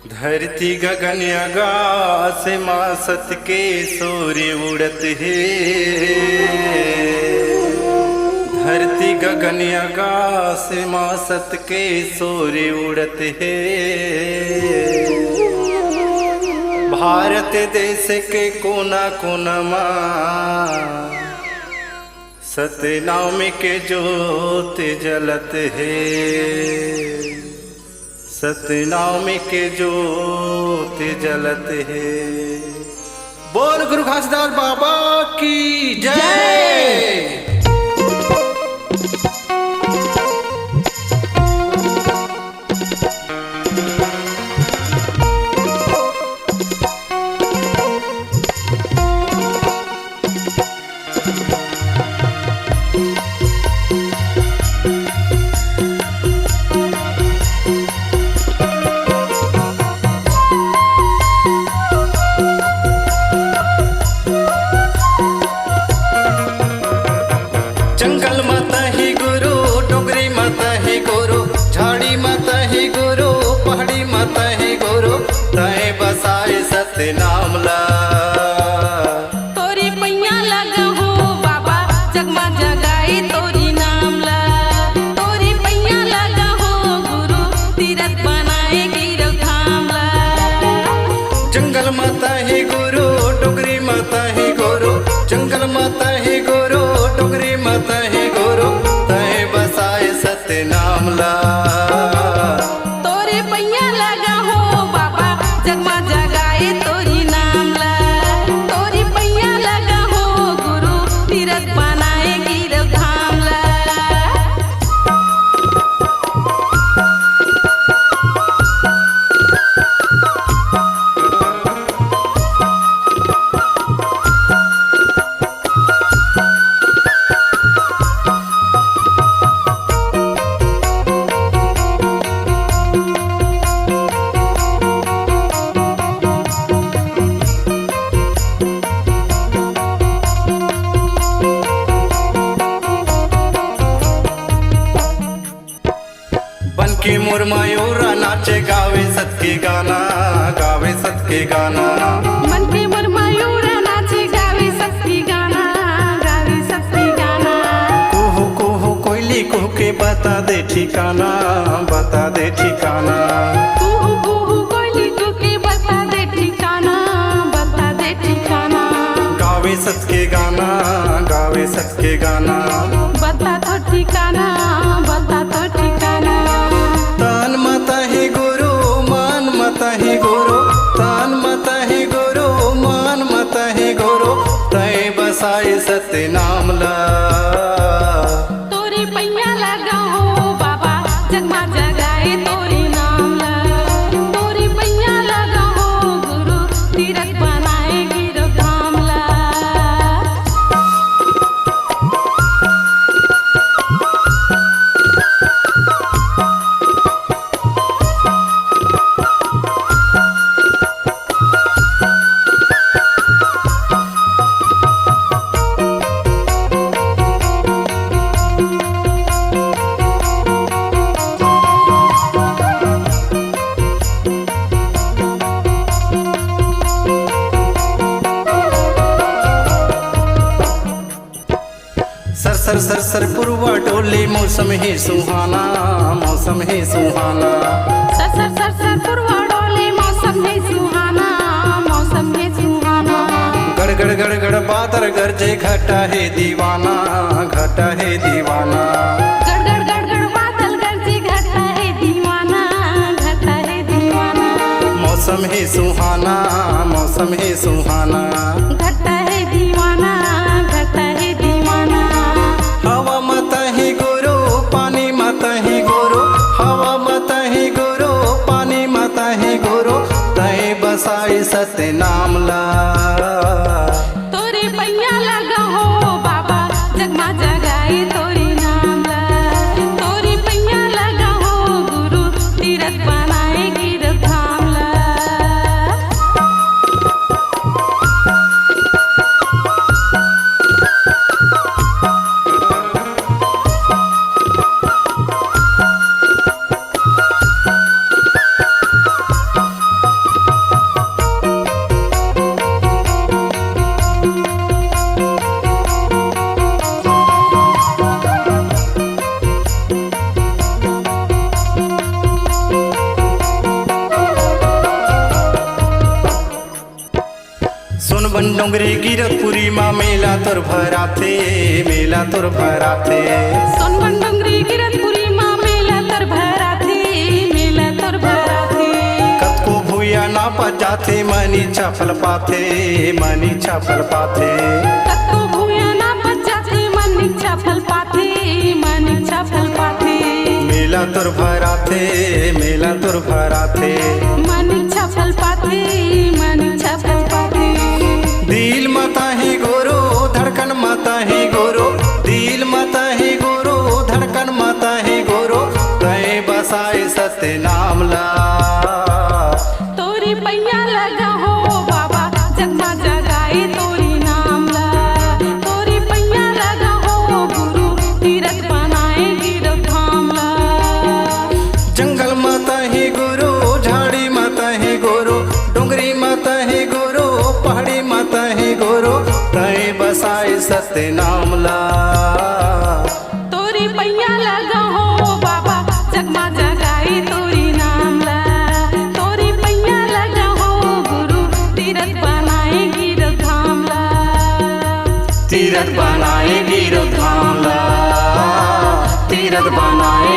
धरती गगन आकाश माँ सत के सूर्य उड़त है। धरती गगन आकाश माँ सत के सूर्य उड़त है। भारत देश के कोना कोना माँ सतनाम के ज्योत जलत है। सतनाम के ज्योत जलत है। बोल गुरु घासीदास बाबा की जय। जंगल माता ही गुरु, डोगरी माता ही गुरु, झाड़ी माता ही गुरु, पहाड़ी माता ही गुरु, तय बसाए सतनाम ला। तोरी पैया लगा हो बाबा जगमा जगाए तोरी नाम ला। तोरी पैया लगा हो गुरु तीरथ बनाए गिरव धाम ला। जंगल माता ही गुरु, डोगरी माता ही गुरु, जंगल माता ही गुरु, डोगरी माता ही गुरु, तय बसाए सतनाम ला। तोरे पैया लगा हो बाबा जगमा जगाए तोरी नाम ला। तोरी पैया लगा हो गुरु तीरथ बनाए गिरव धाम ला। बन के मोर मयूरा नाचे गावे सत के गाना, गावे सत के गाना। मन के मोर मयूरा नाचे गावे सस्ती गाना, गावे सस्ती गाना। कुहू कुहू कोयली कुह के बता दे ठिकाना, बता दे ठिकाना। कुहू कुहू कोयली कुके बता दे ठिकाना, बता दे ठिकाना। गावे सत के गाना, गावे सत के गाना। बता तो ठिकाना, बता तो ठिकाना। तान माता ही गुरु, मान माता ही गुरु, तान माता ही गुरु, मान माता ही गुरु, तय बसाए सतनाम ला। तोरी पैया लगा हो बाबा जगमा जगाए तोरी नाम ला। तोरी पैया लगा हो गुरु तीरथ बनाए गिरव धाम ला। सर सर सर सर पुरवा डोले मौसम है सुहाना, मौसम है सुहाना। सर सर सर सर पुरवा डोले मौसम है सुहाना, मौसम है सुहाना। गड़ गड़ गड़ गड़ बादल गरजे घटा है दीवाना, घटा है दीवाना। गड़ गड़ गड़ गड़ बादल गरजे घटा है दीवाना, घटा है दीवाना। मौसम है सुहाना, मौसम है सुहाना। घटा है दीवाना, घटा है दीवाना। हवा माता ही गुरु, पानी माता ही गुरु, हवा माता ही गुरु, पानी माता ही गुरु, तय बसाए सतनाम ला। तोरे पैया लगा हो बाबा जगमा जगाए तोरी नाम ला। तोरी पैया लगा हो गुरु तीरथ बनाए गिरव धाम ला। सोनबन डोंगरे गिरतपुरी माँ मेला तोर भराथे, मेला तोर भराथे। सोनबन डोंगरी गिरतपुरी माँ मेला तर भराथे, मेला तर भराथे। कतको भूया ना जाथे मनी छफल पाथे, मनी छफल पाथे। कतको भूया ना जाथे मन इच्छा फल पाथे, मन इच्छा फल पाथे। मेला तोर भराथे, मेला तोर भराथे। मन इच्छा फल पाथे, मन इच्छा फल पाथे। दिल माता है गोरो धड़कन माता है गोरो, दिल माता है गोरो धड़कन माता है गोरो। तय बसाए सत्य नाम ला, तोरी पैया लगा हो बाबा जगमा जगाए तोरी नाम ला। तोरी पैया लगा हो गुरु तीरथ बनाए गिरथ धाम ला। जंगल माता है गोरो, झाड़ी माता है गोरो, डोंगरी माता है गोरो, पहाड़ी माता है गोरो। तय बसाए सत्य नाम ला, तोरी पैया लगा हो बाबा जगमा जगाए तोरी नाम ला। तोरी पैया लगा हो गुरु तीरथ बनाए गिरथ धाम ला। तीरथ बनाए गिरथ धाम ला, तीरथ बनाए